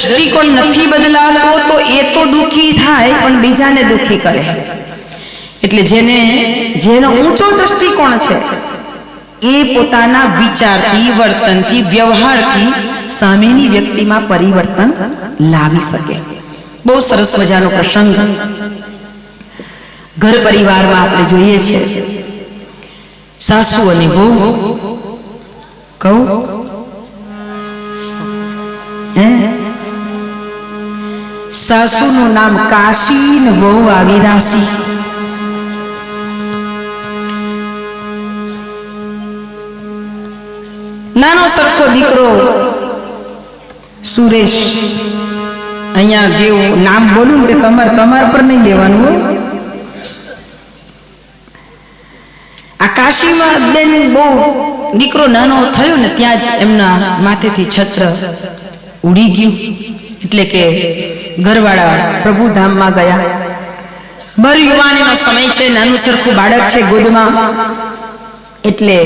દ્રષ્ટિકોણ નથી બદલાતો તો એ તો દુઃખી થાય પણ બીજાને દુઃખી કરે. એટલે જેનો ઊંચો દ્રષ્ટિકોણ છે એ પોતાના વિચારથી, વર્તનથી, વ્યવહારથી સામેની વ્યક્તિમાં પરિવર્તન લાવી શકે. બહુ સરસ મજાનો પ્રસંગ ઘર પરિવારમાં આપણે જોઈએ છે. સાસુ અને વહુ, કહું સાસુનું નામ કાશી ને વહુ આવી રાશિ. નાનો સરસો દીકરો સુરેશ. અહીંયા જેવું નામ બોલું તે તમારા પર નહીં લેવાનું. આ કાશીમાં બેન બહુ દીકરો નાનો થયો ને ત્યાં જ એમના માથેથી છત્ર ઉડી ગયું. એટલે કે ઘરવાળા પ્રભુધામમાં ગયા. ભર યુવાનીનો સમય છે, નાનું સરખું બાળક છે ગોદમાં. એટલે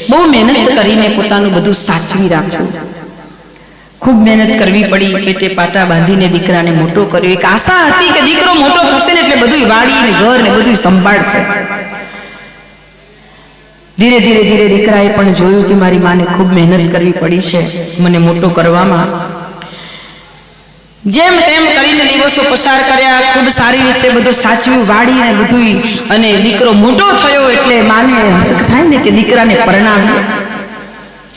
બહુ મહેનત કરીને પોતાનું બધું સાચવી રાખ્યું. ખૂબ મહેનત કરવી પડી. પેટે પાટા બાંધીને દીકરાને મોટો કર્યો. એક આશા હતી કે દીકરો મોટો થશે ને એટલે બધું વાડી ને ઘર ને બધું સંભાળશે. ધીરે ધીરે ધીરે દીકરાએ પણ જોયું કે મારી માને ખૂબ મહેનત કરવી પડી છે મને મોટો કરવામાં. જેમ તેમ કરીને દિવસો પસાર કર્યા. ખૂબ સારી રીતે બધું સાચવ્યું, વાડીને બધું. અને દીકરો મોટો થયો એટલે માને હરખ થાય ને કે દીકરાને પરણાવ્યો.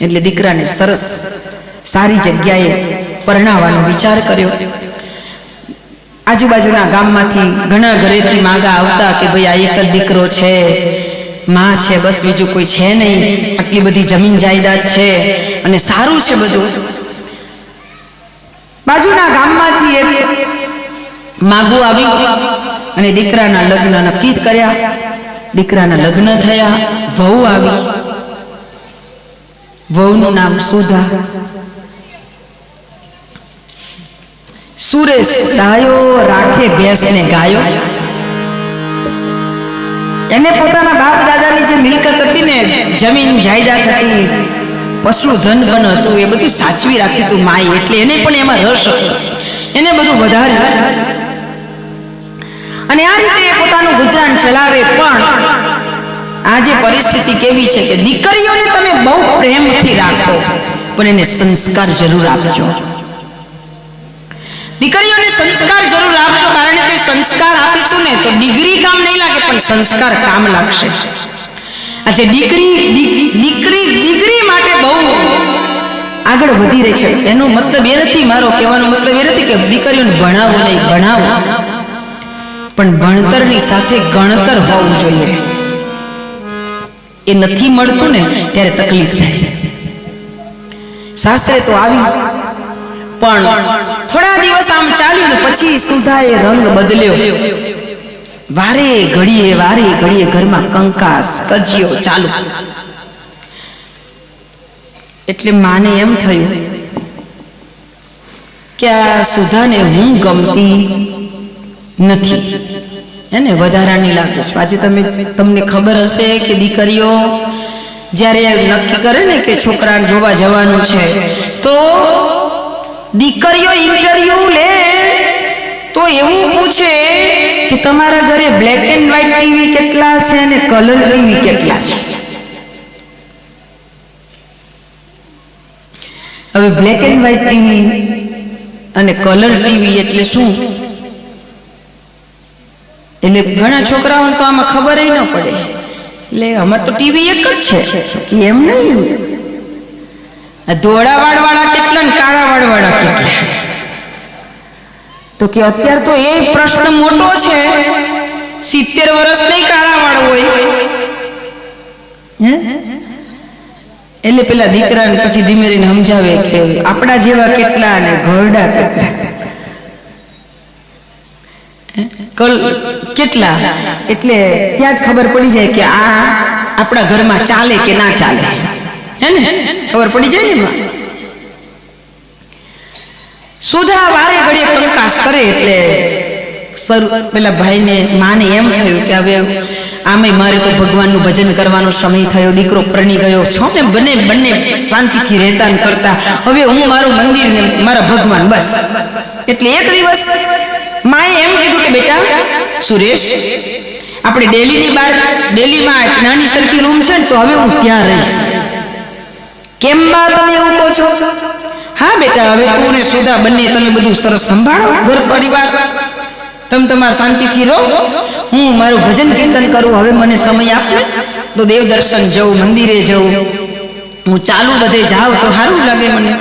એટલે દીકરાને સરસ સારી જગ્યાએ પરણાવવાનો વિચાર કર્યો. આજુબાજુના ગામમાંથી ઘણા ઘરેથી માગા આવતા કે ભાઈ આ એક જ દીકરો છે, માં છે, બસ બીજું કોઈ છે નહીં, આટલી બધી જમીન જાયદાદ છે અને સારું છે બધું. બાજુના ગામમાંથી એક માગું આવ્યું અને દીકરાના લગ્ન નક્કી કર્યા. દીકરાના લગ્ન થયા. વહુ આવી. વહુનું નામ સુધા. સુરેશ ડાયો રાખે ભેંસને ગાયો. એને પોતાના બાપ દાદાની જે મિલકત હતી ને, જમીન જાયદાદ હતી, પશુધન પણ હતું, એ બધું સાચવી રાખ્યું હતું માએ. એટલે એને પણ એમાં રસ હતો. એને બધું વધારે અને આ રીતે પોતાનું ગુજરાન ચલાવે. પણ આજે પરિસ્થિતિ કેવી છે કે દીકરીઓને તમે બહુ પ્રેમથી રાખો પણ એને સંસ્કાર જરૂર આપજો. દીકરીઓને સંસ્કાર જરૂર આપજો. કારણ કે સંસ્કાર આપીશું ને તો ડિગ્રી કામ નહીં લાગે પણ સંસ્કાર કામ લાગશે. આજે દીકરી માટે બહુ આગળ વધી રહી છે. એનો મતલબ એ નથી, મારો કહેવાનો મતલબ એ નથી કે દીકરીઓને ભણાવો નહીં, ભણાવો, પણ ભણતરની સાથે ગણતર હોવું જોઈએ. એ નથી મળતું ને ત્યારે તકલીફ થાય. સાસરે તો આવી પણ થોડા દિવસ આમ ચાલ્યું ને પછી સુધાએ રંગ બદલ્યો. વારે ઘડીએ ઘરમાં કંકાસ કજિયો ચાલુ. એટલે માને એમ થયું કે આ સુધાને હું ગમતી નથી, એને વધારાની લાગુ છું. આજે તમને ખબર હશે કે દીકરીઓ જ્યારે નક્કી કરે ને કે છોકરાને જોવા જવાનું છે તો દીકરીઓ ઇન્ટરવ્યુ લે તો એવું પૂછે કે તમારા ઘરે બ્લેક એન્ડ વ્હાઈટ ટીવી કેટલા છે અને કલર ટીવી કેટલા છે. હવે બ્લેક એન્ડ વ્હાઈટ ટીવી અને કલર ટીવી એટલે શું? એટલે ઘણા છોકરાઓને તો આમાં ખબર ન પડે. એટલે અમારે તો ટીવી એક જ છે. એમ નહીં, ધોળા વાળવાળા કેટલા ને કાળા વાળવાળા કેટલા? તો કે અત્યારે તો એ પ્રશ્ન મોટો છે. 70 વર્ષ નહીં કાળા વાળ હોય. એટલે પેલા દીકરાને પછી ધીમે ધીમે સમજાવે કે આપણા જેવા કેટલા ને ઘરડા કેટલા, કેટલા. એટલે ત્યાં જ ખબર પડી જાય કે આ આપણા ઘરમાં ચાલે કે ના ચાલે. હે ને, ખબર પડી જાય ને. સુધા વારે ઘડીએ કંકાસ કરે એટલે પેલા ભાઈને માને એમ થયું કે હવે આમે મારે તો ભગવાનનું ભજન કરવાનો સમય થયો, દીકરો પરણી ગયો છો ને, બંને શાંતિથી રહેતા કરતા, હવે હું મારું મંદિર ને મારા ભગવાન, બસ. એટલે એક દિવસ માએ એમ કીધું કે બેટા સુરેશ, આપણે દિલ્હીમાં એક નાની સરખી રૂમ છે ને, તો હવે હું ત્યાં રહીશ. કેમ બા તમે એવું કહો છો? હા બેટા, હવે તું ને સુધા બંને તમે બધું સરસ સંભાળો, ઘર પરિવાર, તમે તમારા શાંતિથી રહો, હું મારું ભજન કીર્તન કરું. હવે મને સમય આપો તો દેવ દર્શન જવું, મંદિરે જવું, હું ચાલુ બધે જાઉં તો સારું લાગે મને.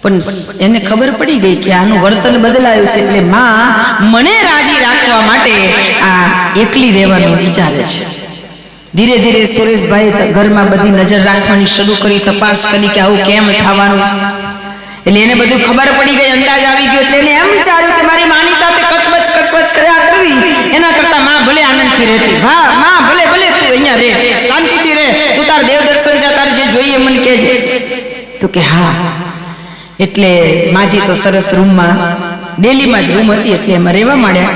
પણ એને ખબર પડી ગઈ કે આનું વર્તન બદલાયું છે, એટલે માં મને રાજી રાખવા માટે આ એકલી રહેવાનું વિચારે છે. ધીરે ધીરે સુરેશભાઈ ઘરમાં બધી નજર રાખવાની શરૂ કરી, તપાસ કરી કે આવું કેમ થવાનું છે. એટલે એને બધું ખબર પડી ગઈ, અંદાજ આવી ગયો. એટલે એને એમ વિચાર્યું કે મારી માની સાથે કચકચ કર્યા કરવી એના કરતા માં ભલે આનંદથી રહેતી. હા માં ભલે તું અહીંયા રહે, શાંતિથી રહે, તું તાર દેવ દર્શન જા, તારે જે જોઈએ મને કહેજે. તો કે હા. એટલે માજી તો સરસ રૂમમાં, દિલ્હીમાં જ રૂમ હતી એટલે એમાં રહેવા માંડ્યા.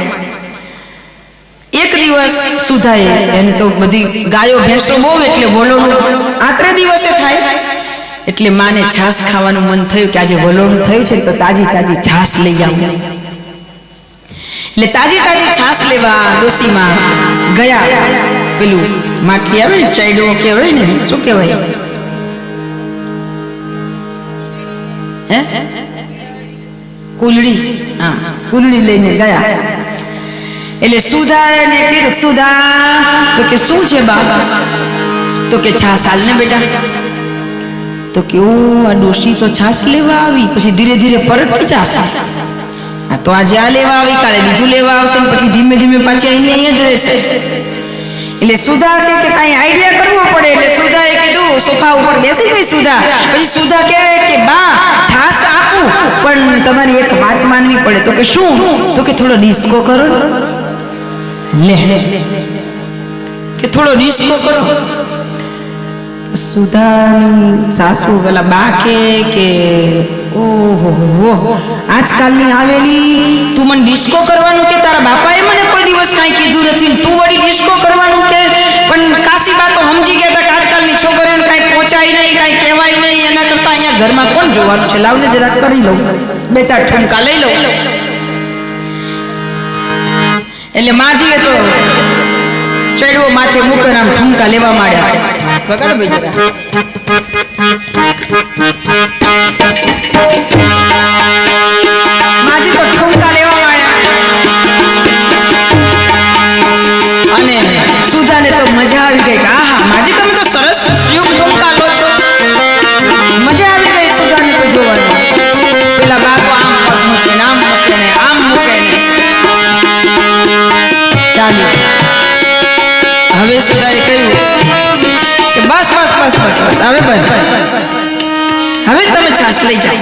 એક દિવસ સુધાએ, એને તો બધી ગાયો ભેંસો બહુ, એટલે વલોણું આત્રે દિવસે થાય. એટલે માને છાસ ખાવાનું મન થયું કે આજે વલોણું થયું છે તો તાજી છાસ લઈ આવું. એટલે તાજી છાસ લેવા ડોસીમાં ગયા. પેલું માટલી આવે ને, ચાયડો કહેવાય ને, શું કહેવાય, કુલડી, હા કુલડી લઈને ગયા. એટલે સુધાને કીધું, સુધા, તો કે શું છે બા? તો કે છાસ હાલ ને બેટા. તો કે ઓ આ ડોશી તો છાસ લેવા આવી, પછી ધીરે ધીરે પરખી જશે. આ તો આજે આ લેવા આવી, કાલે બીજું લેવા આવશે, પછી ધીમે ધીમે પાછી અહીંયા જ રહેશે. એટલે સુધા કે કઈ આઈડિયા કરવો પડે. એટલે સુધાએ કીધું, સોફા ઉપર બેસી ગઈ સુધા. પછી સુધા કહે કે બા છાસ આપું, પણ તમારી એક વાત માનવી પડે. તો કે શું? તો કે થોડો ડિસ્કો કરો. લે કે થોડો ડિસ્કો કરો. સુધાની સાસુ પેલા બા કે ઓહો આજકાલની આવેલી, તું મને ડિસ્કો કરવાનું કે? તારા બાપાએ મને કોઈ દિવસ કાંઈ કીધું નથી, તું વળી ડિસ્કો કરવાનું કે? પણ કાશીબા તો સમજી ગયા હતા કે આજકાલની છોકરીઓને કાંઈ પહોંચાય નહીં, કાંઈ કહેવાય નહીં, એના કરતાં અહીંયા ઘરમાં કોણ જોવાનું છે, લાવને જરાક કરી લઉં, 2-4 ઠુમકા લઈ લઉં. એટલે માજીએ તો ચડવો માથે મૂકીને આમ ઠુમકા લેવા માંડ્યા. વગાડો ભાઈ જરા. માજી તો ઠુમકા લેવા માંડ્યા અને સુધાને તો મજા આવી ગઈ કે આહા માજી તમે તો સરસ ઠુમકા લો છો. મજા આવી ગઈ સુધાને તો જોવાની. પેલા બાપુ આમ પગ મૂકે ને આમ મૂકે ને આમ મૂકે ને ચાલ્યું. હવે સુધાએ કહ્યું કે બસ હવે તમે છાસ લઈ જાઓ.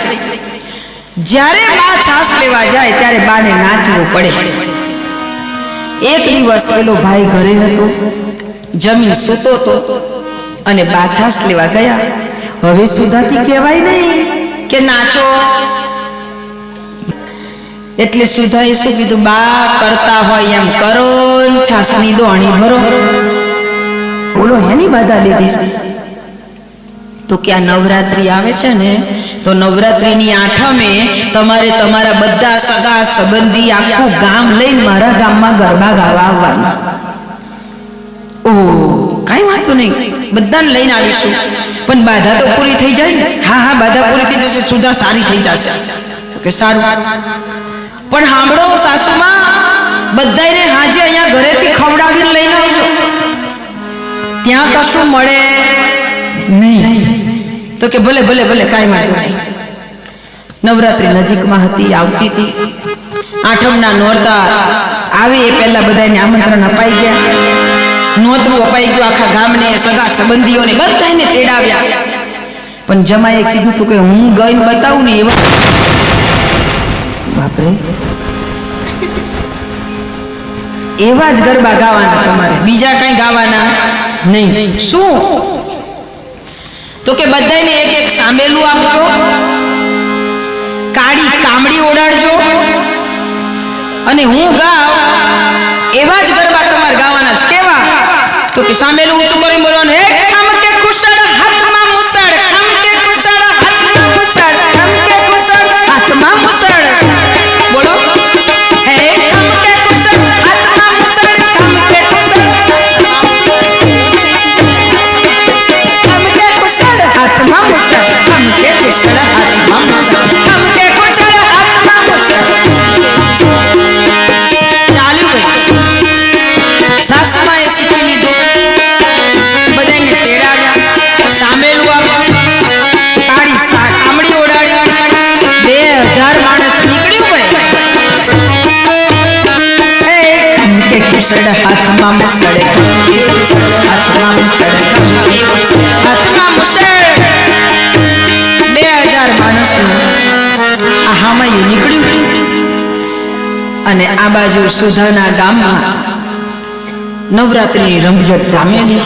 જ્યારે બા છાસ લેવા જાય ત્યારે બાને નાચવું પડે. એક દિવસ પેલો ભાઈ ઘરે હતો, જમીન સૂતો હતો અને બા છાસ લેવા ગયા. હવે સુધાથી કહેવાય નહીં કે નાચો. એટલે સુધાએ શું કીધું, બા કરતા હોય એમ કરો, છાસની દોણી ભરો. બોલો એની બાધા લીધી. તો કે આ નવરાત્રી આવે છે ને, તો નવરાત્રીની આઠમે તમારે તમારા બધા સગા સંબંધી આખું ગામ લઈને મારા ગામમાં ગરબા ગાવા આવવાનું. ઓહ કાંઈ વાંધો નહીં, બધાને લઈને આવીશું, પણ બાધા તો પૂરી થઈ જાય ને? હા બાધા પૂરી થઈ જશે, સુધા સારી થઈ જશે. તો કે સારું, પણ સાંભળો સાસુમાં, બધાને હાજે અહીંયા ઘરેથી ખવડાવીને લઈને આવજો, ત્યાં કશું મળે નહીં. તો કે ભલે કાંઈ વાંધો નહીં. નવરાત્રી નજીકમાં હતી, આવતી હતી. આઠમના નોરતા આવે એ પહેલા બધાને આમંત્રણ અપાઈ ગયા, નોતરું અપાઈ ગયું આખા ગામને, સગા સંબંધીઓને બધાને તેડાવ્યા. પણ જમાએ કીધું હતું કે હું ગઈને બતાવું ને એવા. બાપરે, એવા જ ગરબા ગાવાના તમારે, બીજા કઈ ગાવાના નહીં. શું? તો કે બધાને એક સાંભેલું આપજો, કાળી કામડી ઓડાડજો, અને હું ગાવ એવા જ ગરબા તમારે ગાવાના છે. કેવા? તો કે સામેલું ઊંચું કરી બોલવાનું, હે ખમ કે કુશળ હાથમાં મુસળ, ખમ કે કુશળ હાથમાં મુસળ, ખમ કે કુશળ હાથમાં મુસળ. બોલો, હે ખમ કે કુશળ હાથમાં મુસળ, ખમ કે કુશળ, ખમ કે કુશળ હાથમાં મુસળ, ખમ કે કુશળ હાથમાં મુસળ, ખમ કે કુશળ હાથમાં મુસળ. ચાલ્યું ભાઈ, સાસુમાએ શીખી લીધું, બધાને તેડાવ્યા, સામેલું આવ્યું, કાળી આમળી ઓડાડી, 2000 માણસ નીકળ્યું ભાઈ. ખમ કે કુશળ હાથમાં મુસળ, ખમ કે કુશળ હાથમાં મુસળ, ખમ કે કુશળ હાથમાં મુસળ. 2000 માણસ આ હામાયું નીકળ્યું. અને આ બાજુ સુધાના ગામમાં નવરાત્રિની રમઝટ જામેલી.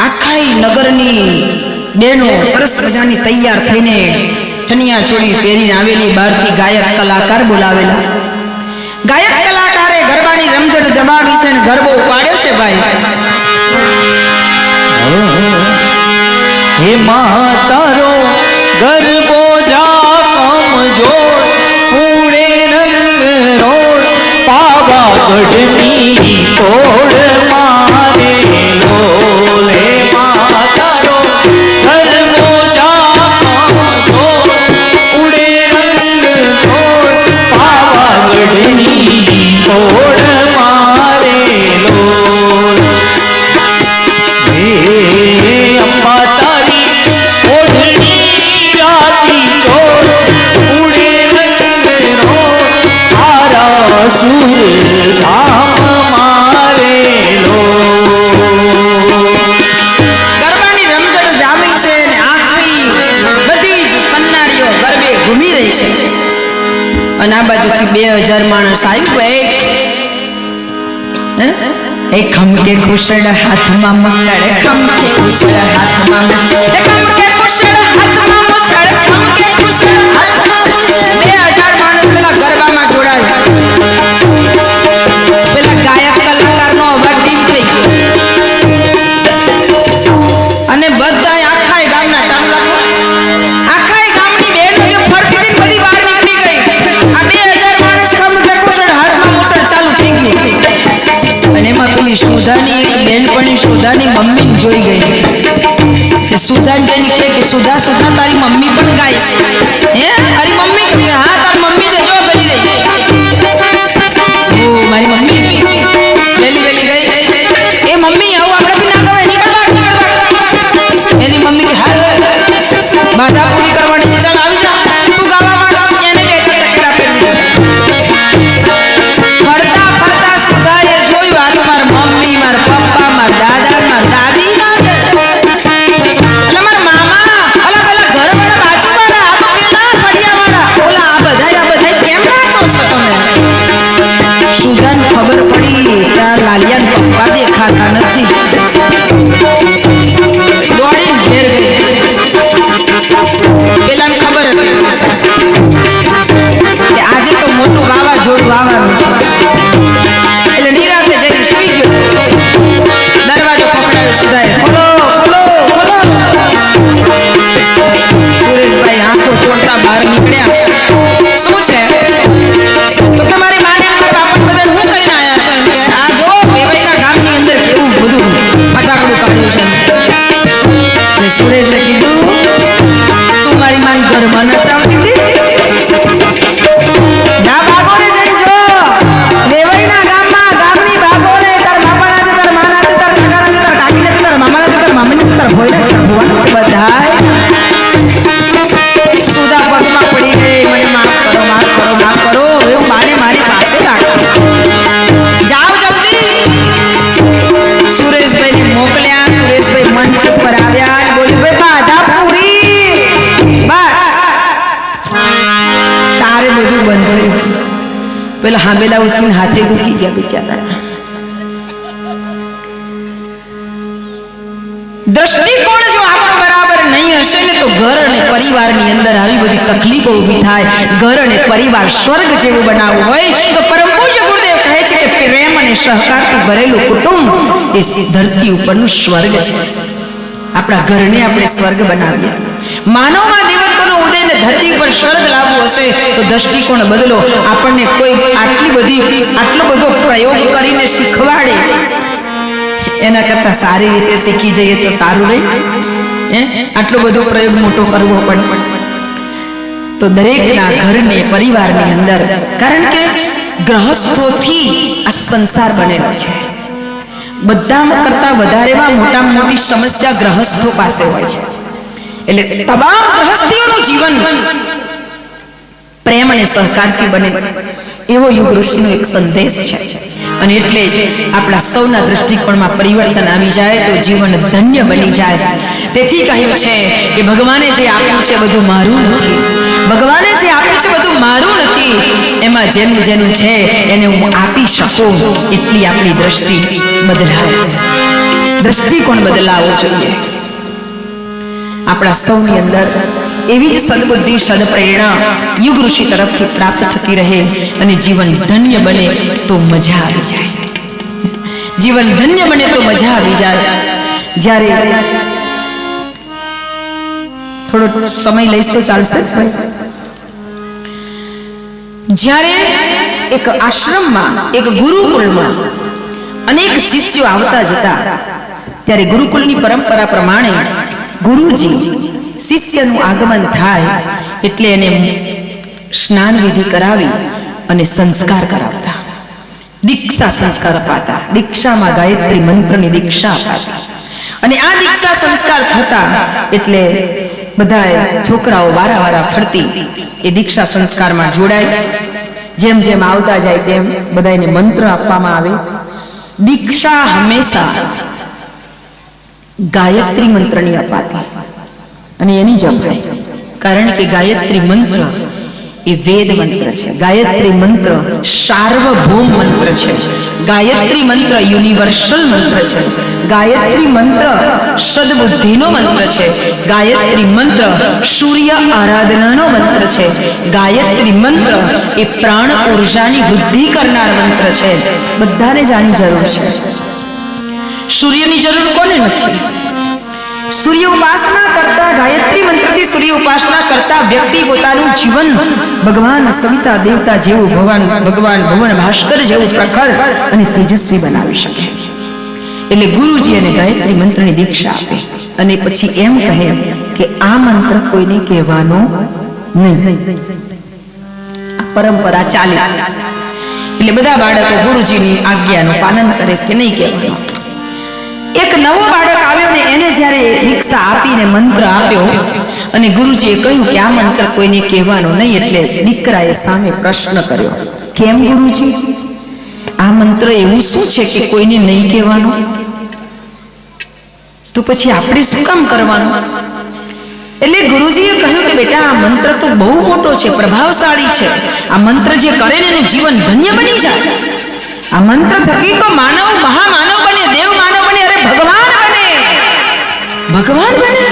આખા નગરની બહેનો સરસ મજાની તૈયાર થઈને ચણિયા ચોળી પહેરીને આવેલી. બહારથી ગાયક કલાકાર બોલાવેલા. ગાયક કલાકારે ગરબાની રમઝટ જમાવી છે અને ગરબો ઉપાડ્યો છે ભાઈ. હે માતારો ગરબો જા કમજોર, પૂણે રંગ રોડ પાવાગઢની કોડ મારે લોલ. હે માતારો ગરબો જા કમજોર, પૂણે રંગ રોડ પાવાગઢની કોડ મારે લોલ. હે અંબા તારી ઓઢણી રાતી ચોર, ઉડે રંગ રોડ તારા સુર ધામ મારે લોલ. ગરબાની રમઝટ જામી છે અને આખી બધી જ સન્નારીઓ ગરબે ઘૂમી રહી છે. અને આ બાજુથી 2000 માણસ આવ્યું. હે ખમ કે કુશળ હાથમાં મુસળ, ખમ કે કુશળ હાથમાં મુસળ, ખમ કે કુશળ હાથમાં મુસળ, ખમ કે કુશળ હાથમાં મુસળ. 2000 માણસ પેલા ગરબામાં જોડાયા. પેલા ગાયક કલાકારનો અવાજ ડીમ થઈ ગયો અને બધા આખા ગામના ચાલુ આખા ગામની બહેનો જે ફરતી હતી બધી બહાર નીકળી ગઈ. આ 2000 માણસ ખમ કે કુશળ હાથમાં મુસળ ચાલુ થઈ ગયું. અને એમાં પેલી સુધાની એક બેનપણી સુધાની મમ્મી જોઈ ગઈ. કે સુધા જેને કહે કે સુધા સુધા તારી મમ્મી પણ ગાય છે. હે તારી મમ્મી કે હા તારી મમ્મી છે, જો બની રહી. ઓ મારી મમ્મી વેલી વેલી ગઈ. એ મમ્મી આવું આપણે બી ના ગવાય, નીકળ બહાર, નીકળ બહાર. એની મમ્મી કે હા બાધા પૂરી કરવાની છે, ચાલ આવી જા તું ગાવા માંડ. એને બે ચકડા ફેરવી ફરતા ફરતા સુધાએ જોયું આ તો મારા મમ્મી, મારા પપ્પા, મારા દાદા, મારા દાદી ના છે. એટલે મારા મામા, ઓલા પેલા ઘરવાળા બાજુવાળા, આ તો પેલા ફળિયાવાળા, ઓલા આ બધા કેમ નાચો છો તમે? સુધાને ખબર પડી કે આ લાલિયાના પપ્પા દેખાતા નથી. દોડીને ઘેર ગઈ. પેલાને ખબર હતી કે આજે તો મોટું વાવાઝોડું આવવાનું છે. એટલે નિરાતે જઈને સુઈ ગયો. દરવાજો ખખડાયો સુધાએ, ખોલો ખોલો ખોલો. સુરેશભાઈ આંખો તોડતા બહાર નીકળ્યા. શું છે? તો તમારી માને મારા બાપા બધાને હું કહીને આવ્યા છો? એમ કે આ જો વેવાઈના ગામની અંદર કેવું બધું ફટાકડું કાઢ્યું છે. અને સુરેશે કીધું તું મારી માન ઘરમાં નચાવતી હતી. જા બાગોને જઈ જો વેવાઈના ગામમાં ગામની બાગોને તાર બાપાના છે, તાર માના છે, તાર કાકાના છે, તાર કાકીના છે, તાર મામાના છે, તાર મામીના છે, તાર ભોયના છે, તાર ભુવાના છે, બધાય. સુધા પગમાં પડી ગઈ, મને માફ કરો, માફ કરો, માફ કરો. હવે હું બાને મારી પાસે રાખું. જાઓ જલ્દી. સુરેશભાઈને મોકલ્યા. સુરેશભાઈ મંચ ઉપર આવ્યા. બોલ્યું ભાઈ બાધા પૂરી. બસ તારે બધું બંધ થયું. પેલા હાંભેલા ઉચકીને હાથે મૂકી ગયા બિચારા. દ્રષ્ટિકોણ જો આપણો બરાબર નહીં હશે ને તો ઘર અને પરિવારની અંદર આવી બધી તકલીફો ઊભી થાય. ઘર અને પરિવાર સ્વર્ગ જેવું બનાવવું હોય તો પરમ પૂજ્ય ગુરુદેવ કહે છે કે પ્રેમ અને અને સહકારથી ભરેલું કુટુંબ એ ધરતી ઉપરનું સ્વર્ગ છે. આપણા ઘરને આપણે સ્વર્ગ બનાવીએ. માનવમાં દેવત્વનો ઉદય ને ધરતી પર સ્વર્ગ લાવવું હશે તો દ્રષ્ટિકોણ બદલો. આપણને કોઈ આટલો બધો પ્રયોગ કરીને શીખવાડે એના કરતા સારી રીતે શીખી જઈએ તો સારું રહે. આટલો બધો પ્રયોગ મોટો કરવો પડે તો દરેકના ઘરને પરિવારની અંદર, કારણ કે ગ્રહસ્થોથી આ સંસાર બનેલો છે. બધા કરતા વધારેમાં મોટામાં મોટી સમસ્યા ગ્રહસ્થો પાસે હોય છે. એટલે તમામ ગ્રહસ્થીઓનું જીવન પ્રેમ અને સહકારથી બને એવો યુગ ઋષિનો એક સંદેશ છે. અને એટલે જ આપણા સૌના દ્રષ્ટિકોણમાં પરિવર્તન આવી જાય તો જીવન ધન્ય બની જાય. તેથી કહ્યું છે કે ભગવાને જે આપ્યું છે બધું મારું નથી. ભગવાને જે આપ્યું છે બધું મારું નથી. એમાં જેનું જેનું છે એને હું આપી શકું એટલી આપણી દ્રષ્ટિ બદલાય. દ્રષ્ટિકોણ બદલાવો જોઈએ. આપણા સૌની અંદર એવી જ સદબુદ્ધિ સદપ્રેરણા યુગ ઋષિ તરફથી પ્રાપ્ત થતી રહે અને જીવન ધન્ય બને તો મજા આવી જાય. જીવન ધન્ય બને તો મજા આવી જાય. જ્યારે થોડો સમય લઈશ તો ચાલશે. જ્યારે એક આશ્રમમાં એક ગુરુકુળમાં અનેક શિષ્યો આવતા જતા ત્યારે ગુરુકુળની પરંપરા પ્રમાણે ગુરુજી શિષ્યનું આગમન થાય એટલે એને સ્નાન વિધિ કરાવી અને સંસ્કાર કરાવતા. દીક્ષા સંસ્કાર અપાતા. દીક્ષામાં ગાયત્રી મંત્રની દીક્ષા અપાતા. અને આ દીક્ષા સંસ્કાર થતા એટલે બધા છોકરાઓ વારા ફરતી એ દીક્ષા સંસ્કારમાં જોડાય. જેમ જેમ આવતા જાય તેમ બધાને મંત્ર આપવામાં આવે. દીક્ષા હંમેશા ગાયત્રી મંત્રની અપાતી અને એની જપ થાય. કારણ કે ગાયત્રી મંત્ર એ વેદ મંત્ર છે. ગાયત્રી મંત્ર સાર્વભૌમ મંત્ર છે. ગાયત્રી મંત્ર યુનિવર્સલ મંત્ર છે. ગાયત્રી મંત્ર સદબુદ્ધિનો મંત્ર છે. ગાયત્રી મંત્ર સૂર્ય આરાધનાનો મંત્ર છે. ગાયત્રી મંત્ર એ પ્રાણ ઉર્જાની વૃદ્ધિ કરનાર મંત્ર છે. બધાને જાણી જરૂર છે. સૂર્યની જરૂર કોને નથી? સૂર્ય ઉપાસના કરતા, ગાયત્રી મંત્રથી સૂર્ય ઉપાસના કરતા વ્યક્તિ પોતાનું જીવન ભગવાન સવિતા દેવતા જેવું, ભગવાન ભુવન ભાસ્કર જેવું પ્રખર અને તેજસ્વી બનાવી શકે. એટલે ગુરુજી એને ગાયત્રી મંત્રની દીક્ષા આપે અને પછી એમ કહે કે આ મંત્ર કોઈને કહેવાનો નહીં. આ પરંપરા ચાલે. એટલે બધા બાળકો ગુરુજીની આજ્ઞાનું પાલન કરે કે નહીં કહેવાનું. એક નવો બાળક આવ્યો ને એને જ્યારે દીક્ષા આપીને મંત્ર આપ્યો અને ગુરુજીએ કહ્યું કે આ મંત્ર કોઈને કહેવાનો નહીં. એટલે દીકરાએ સામે પ્રશ્ન કર્યો, કેમ ગુરુજી? આ મંત્ર એવું શું છે કે કોઈને નહીં કહેવાનું? તો પછી આપણે શું કામ કરવાનું? એટલે ગુરુજીએ કહ્યું કે બેટા આ મંત્ર તો બહુ મોટો છે, પ્રભાવશાળી છે. આ મંત્ર જે કરે ને એનું જીવન ધન્ય બની જાય. આ મંત્ર થકી તો માનવ મહામાનવ બને, દેવ માનવ બને, અરે ભગવાન બને. ભગવાન બને.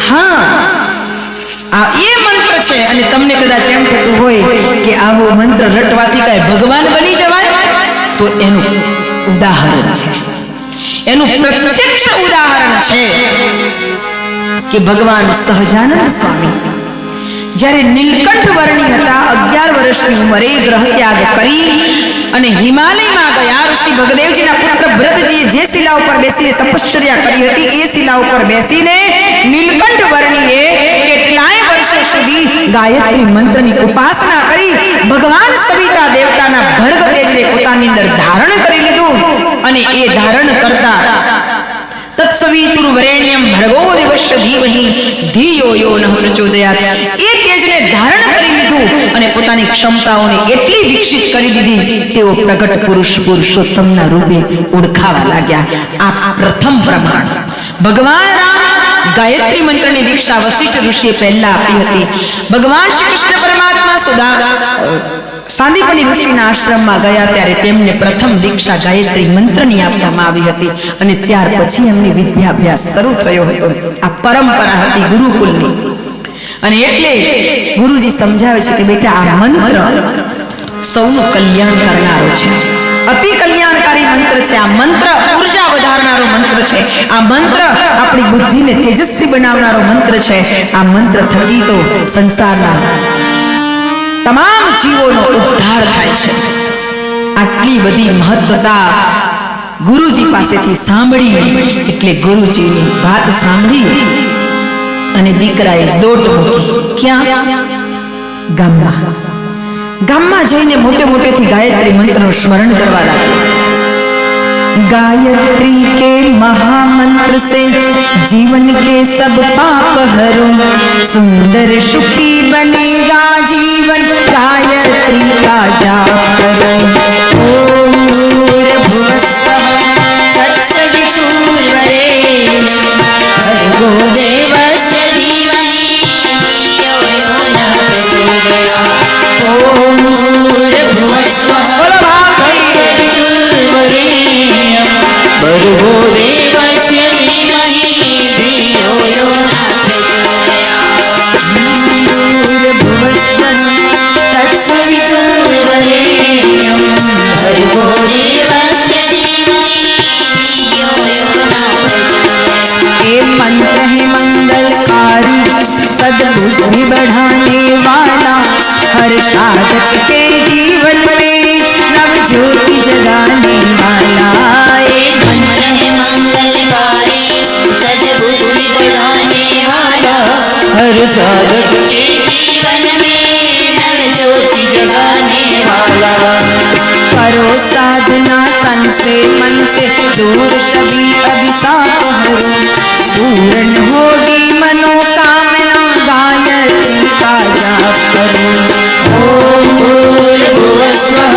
હા, આ એ મંત્ર છે. અને તમને કદાચ એમ થતું હોય કે આવો મંત્ર રટવાથી કઈ ભગવાન બની જવાય, તો એનું ઉદાહરણ છે. એનું પ્રત્યક્ષ ઉદાહરણ છે કે ભગવાન સહજાનંદ સ્વામી જ્યારે નીલકંઠ વર્ણી હતા, 11 વર્ષની ઉંમરે ગ્રહ ત્યાગ કરી અને હિમાલયમાં ગયા. ઋષિ ભગદેવજીના પુત્ર ભરતજીએ જે શિલા ઉપર બેસીને તપશ્ચર્યા કરી હતી એ શિલા ઉપર બેસીને નીલકંઠ વર્ણીએ કેટલાય વર્ષો સુધી ગાયત્રી મંત્રની ઉપાસના કરી ભગવાન સવિતા દેવતાના ભર્ગ તેજને પોતાની અંદર ધારણ કરી લીધું. અને એ ધારણ કરતા તત્સવિતુર વરેણ્યમ ભર્ગો દેવસ્ય ધીમહિ ધિયો યો નઃ પ્રચોદયાત, એ તેજને ધારણ કરી લીધું અને પોતાની ક્ષમતાઓને એટલી વિકસિત કરી દીધી તેઓ પ્રગટ પુરુષ પુરુષોત્તમના રૂપે ઓળખાવા લાગ્યા. આ પ્રથમ પ્રમાણ. ભગવાન રામ ગાયત્રી મંત્રની દીક્ષા વશિષ્ઠ ઋષિએ પહેલા આપી હતી. ભગવાન શ્રી કૃષ્ણ પરમાત્મા સાંદીપની ઋષિના આશ્રમમાં ગયા ત્યારે તેમને પ્રથમ દીક્ષા ગાયત્રી મંત્રની આપવામાં આવી હતી અને ત્યાર પછી એમની વિદ્યાભ્યાસ શરૂ થયો હતો. આ પરંપરા હતી ગુરુકુલની. અને એટલે ગુરુજી સમજાવે છે કે બેટા આ મંત્ર સૌનું કલ્યાણ કરનારો છે. અતિ કલ્યાણકારી મંત્ર છે. આ મંત્ર ઉર્જા વધારનારો મંત્ર છે. આ મંત્ર આપણી બુદ્ધિને તેજસ્વી બનાવનારો મંત્ર છે. આ મંત્ર થકી તો સંસારના તમામ જીવોનો ઉદ્ધાર થાય છે. આટલી બધી મહત્વતા ગુરુજી પાસેથી સાંભળી, એટલે ગુરુજીની વાત સાંભળી અને દીકરાએ દોટ મૂકી. ક્યાં? ગામમાં જઈને મોટેથી ગાયત્રી મંત્રનું સ્મરણ કરવા લાગ્યો. गायत्री के महामंत्र से जीवन के सब पाप हरो, सुंदर सुखी बनेगा जीवन गायत्री का जाप करो. ओम भूर्भुवस्सुः तत्सवितुर्वरेण्यं भर्गो देवस्य धीमहि धियो यो न प्रचोदयात्. ओम भूर्भुवस्सुः ભર્ગો देवस्य धीमहि धियो यो न प्रचोदयात्. तत्सवितुर्वरेण्यं भर्गो देवस्य धीमहि धियो यो न प्रचोदयात्. ये मंत्र है मंगलकारी, सद्बुद्धि बढ़ाने वाला, हर साधक के जीवन में नव ज्योति जगाने वाला. ये मंत्र है मंगलकारी, सद्बुद्धि बढ़ाने वाला, હર સાધક के जीवन में नव ज्योति जगाने वाला. करो साधना तन से मन से, दूर सभी अभिशाप हरो, पूर्ण होगी मनोकामना गायत्री का जाप करो. ओम भूर्भुवस्सुः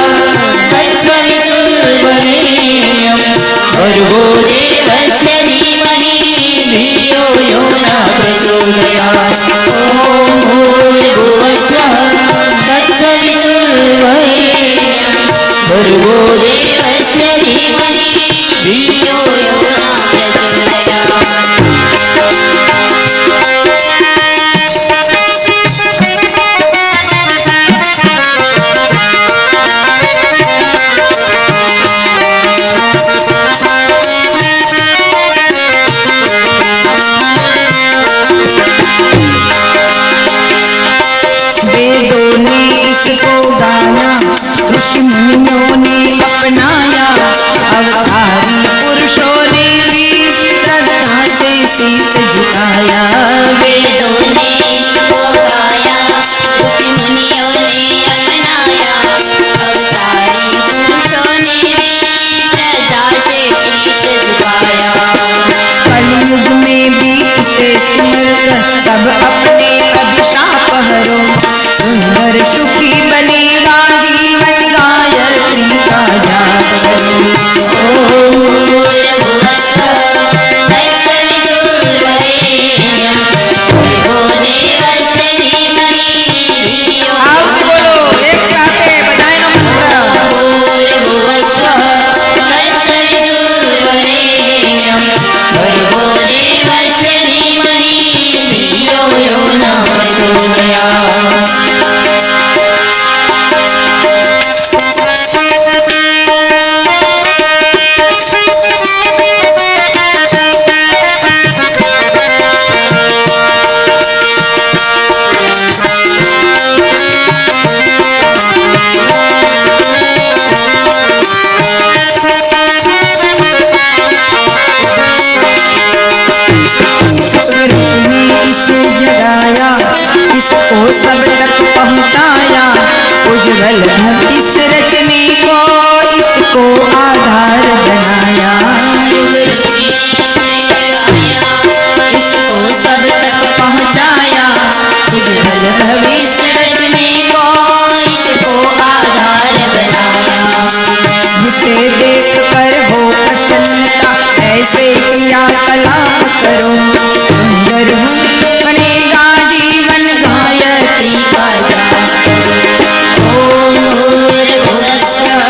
तत्सवितुर्वरेण्यं भर्गो देवस्य धीमहि धियो यो न प्रचोदयात्. ओम भूर्भुवस्सुः तत्सवितुर्वरेण्यं भर्गो देवस्य धीमहि धियो यो न वेदों ने इसको गाया, ऋषि मुनियों ने अपनाया, अवतारी पुरुषों ने भी श्रद्धा से शीश झुकाया. वेदों ने इसको गाया, ऋषि मुनियों ने अपनाया, अवतारी पुरुषों ने भी श्रद्धा से शीश झुकाया. कलयुग में भी इसे सुनकर सब अपने अभिशाप हरो, सुंदर सुखी बनेगा जीवन गायत्री का जाप करो. ओम भूर्भुवस्सुः तत्सवितुर्वरेण्यं भर्गो देवस्य धीमहि धियो आओ बोलो एक साथ बधाई नो मंत्र. भूर्भुवस्सुः तत्सवितुर्वरेण्यं भर्गो देवस्य धीमहि धियो यो न प्रचोदयात्. ने इसे जगाया, इसको सब तक पहुंचाया, उज्जवल इस रचने को इसको आधार बनाया. इसको सब तक पहुंचाया, उज्जवल भविष्य रचने को इसको आधार बनाया. जिसे देख कर हो प्रसन्नता, ऐसे किया कलाम करो, सुंदर बनेगा जीवन गायत्री का जाप. ओम भूर्भुवस्सुः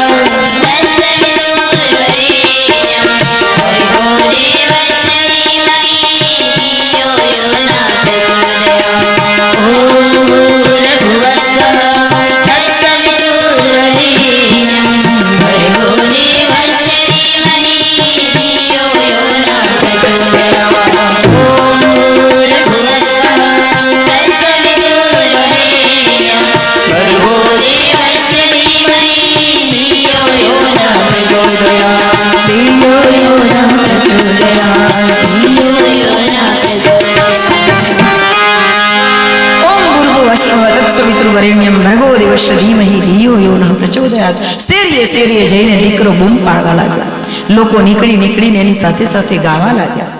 तत्सवितुर्वरेण्यं भर्गो देवस्य धीमहि धियो यो न प्रचोदयात्. ओम भूर्भुवस्सुः तत्सवितुर्वरेण्यं भर्गो धियो यो न प्रचोदयात् ओम भूर्भुवस्सुः तत्सवितुर्वरेण्यं भर्गो देवस्य धीमहि धियो यो न प्रचोदयात् શેરીએ શેરીએ જઈને દીકરો બૂમ પાડવા લાગ્યા. લોકો નીકળીને એની સાથે સાથે ગાવા લાગ્યા.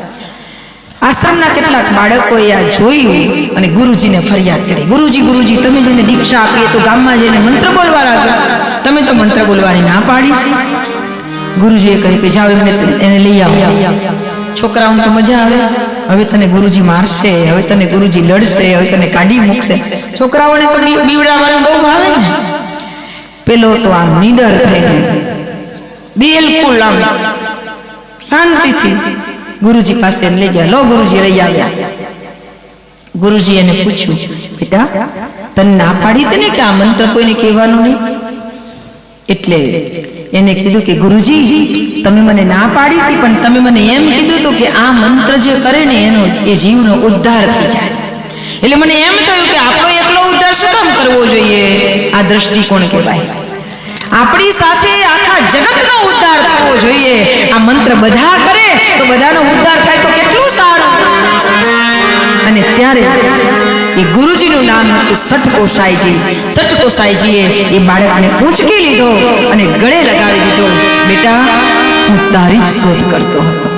આશ્રમના કેટલાક બાળકોએ આ જોયું અને ગુરુજીને ફરિયાદ કરી, ગુરુજી તમે જેને દીક્ષા આપીએ તો ગામમાં જઈને મંત્ર બોલવા લાગ્યા, તમે તો મંત્ર બોલવાની ના પાડી છે. ગુરુજીએ કહ્યું કે જાઓ એને લઈ આવો. છોકરાઓને તો મજા આવે, હવે તને ગુરુજી મારશે, હવે તને ગુરુજી લડશે, હવે તને કાઢી મૂકશે. છોકરાઓને તો બીવડાવવાનું બહુ ભાવે ને. પેલો તો આમ નીડર થઈને બિલકુલ આમ શાંતિથી ગુરુજી પાસે લઈ ગયા. લો ગુરુજી લઈ આવ્યા. ગુરુજી એને પૂછ્યું, બેટા તને ના પાડી હતી ને કે આ મંત્ર કોઈને કહેવાનું નહીં? એટલે એને કીધું કે ગુરુજી તમે મને ના પાડી હતી, પણ તમે મને એમ કીધું હતું કે આ મંત્ર જે કરે ને એનો એ જીવનો ઉદ્ધાર થઈ જાય. એટલે મને એમ થયું કે આપણો એકલો ઉદ્ધાર શું કામ કરવો જોઈએ? આ દ્રષ્ટિકોણ કહેવાય. આપણી સાથે આખા જગતનો ઉદ્ધાર થવો જોઈએ. આ મંત્ર બધા કરે તો બધાનો ઉદ્ધાર થાય તો કેટલું સારું. અને ત્યારે એ ગુરુજીનું નામ હતું સટકોસાઈજી. સટકોસાઈજીએ એ બાળકને ઊંચકી લીધો અને ગળે લગાવી દીધો. બેટા હું તારી જ શોધ કરતો હતો,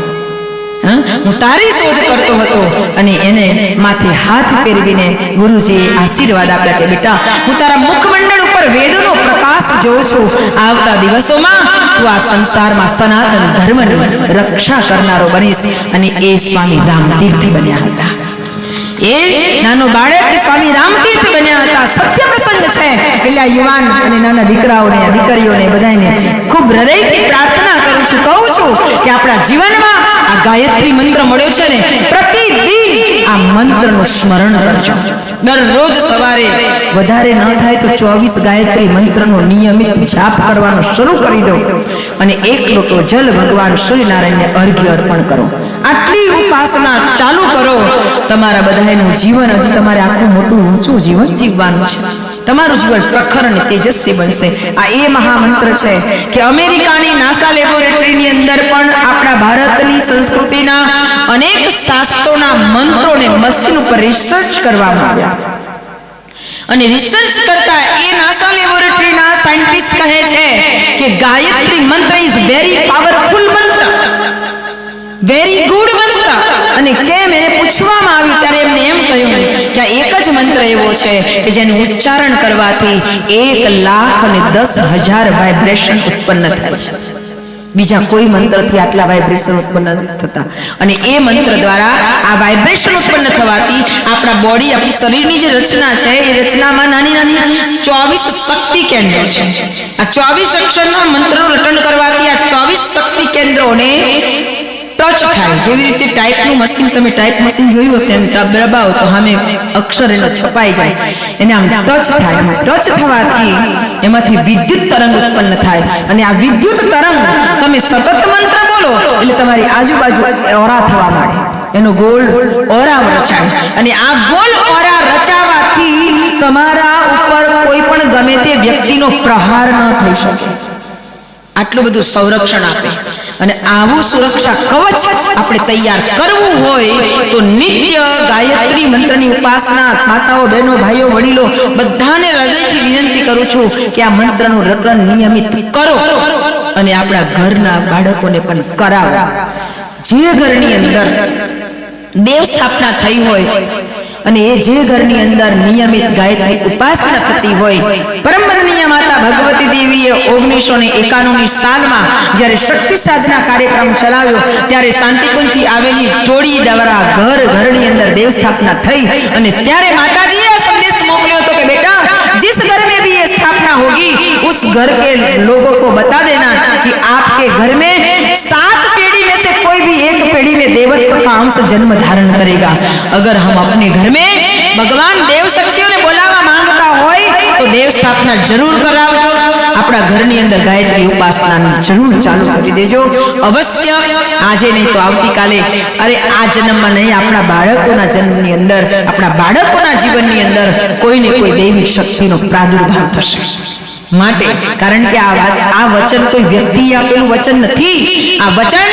હું તારી શોધ કરતો હતો. અને એને માથે હાથ ફેરવીને ગુરુજીએ આશીર્વાદ આપ્યા કે બેટા હું તારા મુખમંડળ ઉપર વેદોનો પ્રકાશ જોઉં છું. આવતા દિવસોમાં તું આ સંસારમાં સનાતન ધર્મની રક્ષા કરનારો બનીશ. અને એ સ્વામી રામતીર્થ બન્યા હતા. એ નાનો બાળક સ્વામી રામતીર્થ બન્યા હતા. સત્ય પ્રસંગ છે. એટલે યુવાન અને નાના દીકરાઓને દીકરીઓને બધાને ખૂબ હૃદયથી પ્રાર્થના કરું છું, કહું છું કે આપણા જીવનમાં આ ગાયત્રી મંત્ર મળ્યો છે ને, પ્રતિદિન આ મંત્રનું સ્મરણ કરજો. દરરોજ સવારે વધારે ન થાય તો 24 ગાયત્રી મંત્રનો નિયમિત જાપ કરવાનો શરૂ કરી દો અને 1 લોટો જલ ભગવાન સૂર્યનારાયણને અર્ઘ્ય અર્પણ કરો. આટલી ઉપાસના ચાલુ કરો. તમારા બધાનું જીવન હજી તમારે આખું મોટું ઊંચું જીવન જીવવાનું છે. તમારું જીવન પ્રખર અને તેજસ્વી બનશે. આ એ મહામંત્ર છે કે અમેરિકાની નાસા લેબોરેટરીની અંદર પણ આપણા ભારતની સંસ્કૃતિના અનેક શાસ્ત્રોના મંત્રોને મશીન ઉપર રિસર્ચ કરવામાં આવ્યા. અને રિસર્ચ કરતા એ નાસા લેબોરેટરીના સાયન્ટિસ્ટ કહે છે કે ગાયત્રી મંત્ર ઇઝ વેરી પાવરફુલ મંત્ર, વેરી ગુડ મંત્ર. અને કેમ એને પૂછવામાં આવ્યું ત્યારે એમને એમ કહ્યું કે આ એક જ મંત્ર એવો છે કે જેનું ઉચ્ચારણ કરવાથી 1,10,000 વાઇબ્રેશન ઉત્પન્ન થાય છે. બીજા કોઈ મંત્રથી આટલા વાઇબ્રેશન ઉત્પન્ન થતા. અને એ મંત્ર દ્વારા આ વાઇબ્રેશન ઉત્પન્ન થવાથી આપણા બોડી, આપણી શરીરની જે રચના છે એ રચનામાં નાની નાની 24 શક્તિ કેન્દ્રો છે. આ 24 અક્ષરના મંત્રનું રટન કરવાથી આ 24 શક્તિ કેન્દ્રોને ટચ થાય. જેવી રીતે ટાઈપનું મશીન, તમે ટાઈપ મશીન જોયું હશે, દબાવો તો સામે અક્ષર એનો છપાઈ જાય, એને આમ ટચ થાય. ટચ થવાથી એમાંથી વિદ્યુત તરંગ ઉત્પન્ન થાય. અને આ વિદ્યુત તરંગ તમે સતત મંત્ર બોલો એટલે તમારી આજુબાજુ ઓરા થવા માંડે, એનો ગોળ ઓરા રચાય. અને આ ગોળ ઓરા રચાવાથી તમારા ઉપર કોઈ પણ ગમે તે વ્યક્તિનો પ્રહાર ન થઈ શકે. આટલું બધું સંરક્ષણ આપે. અને આવું સુરક્ષા કવચ આપણે તૈયાર કરવું હોય તો નિત્ય ગાયત્રી મંત્રની ઉપાસના માતાઓ, બહેનો, ભાઈઓ, વડીલો બધાને હૃદયથી વિનંતી કરું છું કે આ મંત્રનું રટન નિયમિત કરો અને આપણા ઘરના બાળકોને પણ કરાવો. જે ઘરની અંદર દેવ સ્થાપના થઈ હોય અને એ જે ઘરની અંદર નિયમિત ગાયત્રી ઉપાસના થતી હોય, પરમરણીય માતા ભગવતી દેવીએ 1991ની સાલમાં જ્યારે શક્તિ સાધના કાર્યક્રમ ચલાવ્યો ત્યારે શાંતિકુંજથી આવેલી ટોળી દ્વારા ઘર ઘરની અંદર દેવ સ્થાપના થઈ. અને ત્યારે માતાજીએ આ સંદેશ મોકલ્યો હતો કે બેટા जिस घर में भी ये स्थापना होगी उस घर के लोगों को बता देना कि आपके घर में 7 पीढ़ी में से कोई भी एक पीढ़ी में देवत्व का अंश जन्म धारण करेगा. अगर हम अपने घर में भगवान देव शक्तियों ने बुलावा मांगता होय तो देव स्थापना जरूर करावજો. આપણા ઘરની અંદર ગાયત્રી ઉપાસના જરૂર ચાલુ કરી દેજો. અવશ્ય આજે નહીં તો આવતીકાલે, અરે આ જન્મમાં નહીં, આપણા બાળકોના જન્મની અંદર, આપણા બાળકોના જીવનની અંદર કોઈ ને કોઈ દૈવી શક્તિનો પ્રાદુર્ભાવ થશે. માટે કારણ કે આ વચન કોઈ વ્યક્તિએ આપેલું વચન નથી. આ વચન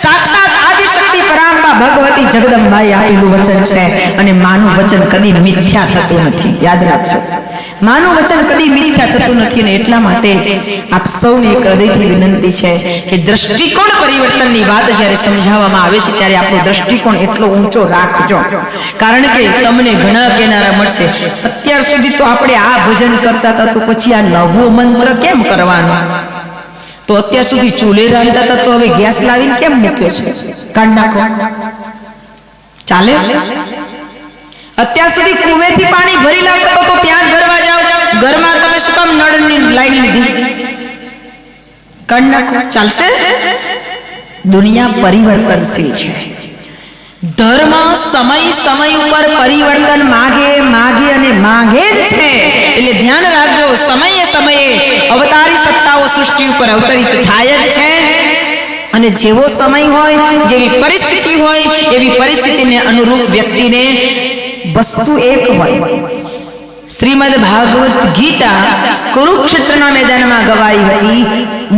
સાક્ષાત આદિશક્તિ પરાંબા ભગવતી જગદંબાએ આપેલું વચન છે. અને માનું વચન કદી મિથ્યા થતું નથી. યાદ રાખજો, માનું વચન કદી મિથ્યા થતું નથી. અને એટલા માટે આપ સૌને એક હૃદયથી વિનંતી છે કે દ્રષ્ટિકોણ પરિવર્તનની વાત જ્યારે સમજાવવામાં આવે છે ત્યારે આપણો દ્રષ્ટિકોણ એટલો ઊંચો રાખજો. કારણ કે તમને ઘણા કહેનારા મળશે અત્યાર સુધી તો આપણે આ ભજન કરતા હતા, તો પછી આ નવો મંત્ર કેમ કરવાનો? તો અત્યાર સુધી ચૂલે રાંધતા હતા, તો હવે ગેસ લાવીને કેમ મૂક્યો છે? કાઢ નાખો, ચાલે? અત્યાર સુધી કુવેથી પાણી ભરી લાવતા તો ત્યાં જ ભરવા જાઓ, ઘરમાં તમે શું કામ નળની લાઈન લીધી? કાઢ નાખો, ચાલશે? દુનિયા પરિવર્તનશીલ છે. ધર્મ સમય ઉપર પરિવર્તન માગે અને માગે જ છે. એટલે ધ્યાન રાખજો, સમયે અવતારી સત્તાઓ સૃષ્ટિ ઉપર અવતરિત થાય જ છે. અને જેવો સમય હોય, જેવી પરિસ્થિતિ હોય, એવી પરિસ્થિતિને અનુરૂપ વ્યક્તિને વસ્તુ એક હોય. શ્રીમદ ભાગવત ગીતા કુરુક્ષેત્રના મેદાનમાં ગવાઈ હતી.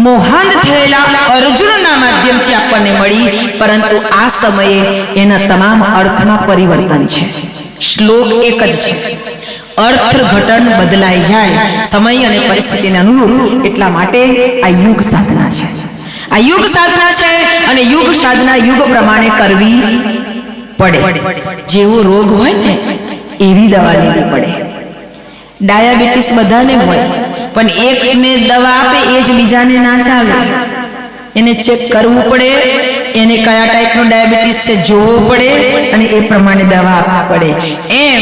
મોહાંત થયેલા અર્જુનના માધ્યમથી આપણને મળી, પરંતુ આ સમયે એના તમામ અર્થમાં પરિવર્તન છે. શ્લોક એક જ છે, અર્થ ઘટન બદલાઈ જાય સમય અને પરિસ્થિતિને અનુરૂપ. એટલા માટે આ યુગ સાધના છે. આ યુગ સાધના છે અને યુગ સાધના યુગ પ્રમાણે કરવી પડે. જેવો રોગ હોય ને એવી દવા લેવી પડે. ડાયાબિટીસ બધાને હોય, પણ એકને દવા આપે એ જ બીજાને ના ચાલે. એને ચેક કરવું પડે, એને કયા ટાઈપનો ડાયાબિટીસ છે જોવો પડે અને એ પ્રમાણે દવા આપવી પડે. એમ